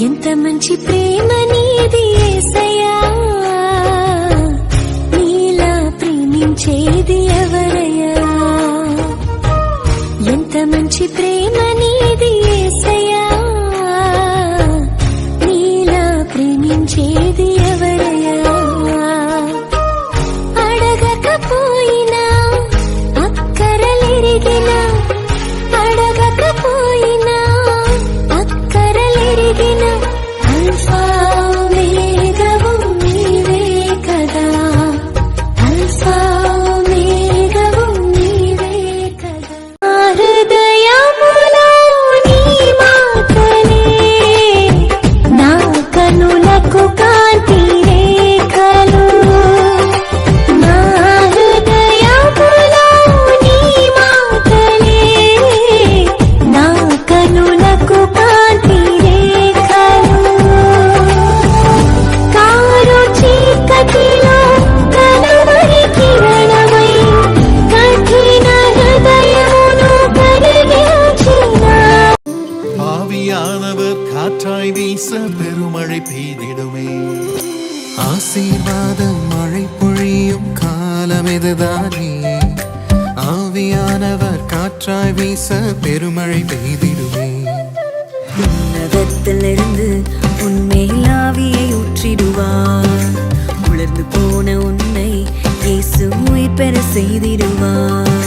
ఎంత మంచి ప్రేమ నీది యేసయ్యా, నీలా ప్రేమించేది ఎవరయ్యా. ఎంత మంచి ప్రేమ నీది యేసయ్యా, నీలా ప్రేమించేది ఎవరయ్యా. అడగకపోయినా అక్కరలెరిగినా, అడగకపోయినా అక్కరలెరిగిన అల్ఫా ఓమేగావు నీవే కదా, అల్ఫా ఓమేగావు నీవే కదా. హృదయములో నీ మాటలే నా కనులకు కాంతి రేఖలు, నా హృదయములో నీ మాటలే నా కనులకు కాంతి రేఖలు. కారు చీకటిలో కలవరి కిరణమై కఠిన హృదయమును కరిగించిన ஆவியானவர் காற்றாய் வீச பெருமழை பெய்திடுமே. ஆசீர்வாதம் மழை பொழியும் காலம் இதுதானே. ஆவியானவர் காற்றாய் வீச பெருமழை பெய்திடுமே. உன்னதத்திலிருந்து உன்மேல் ஆவியை ஊற்றிடுவார், உலர்ந்து போன உன்னை இயேசு உயிர் பெற செய்திடுவார்.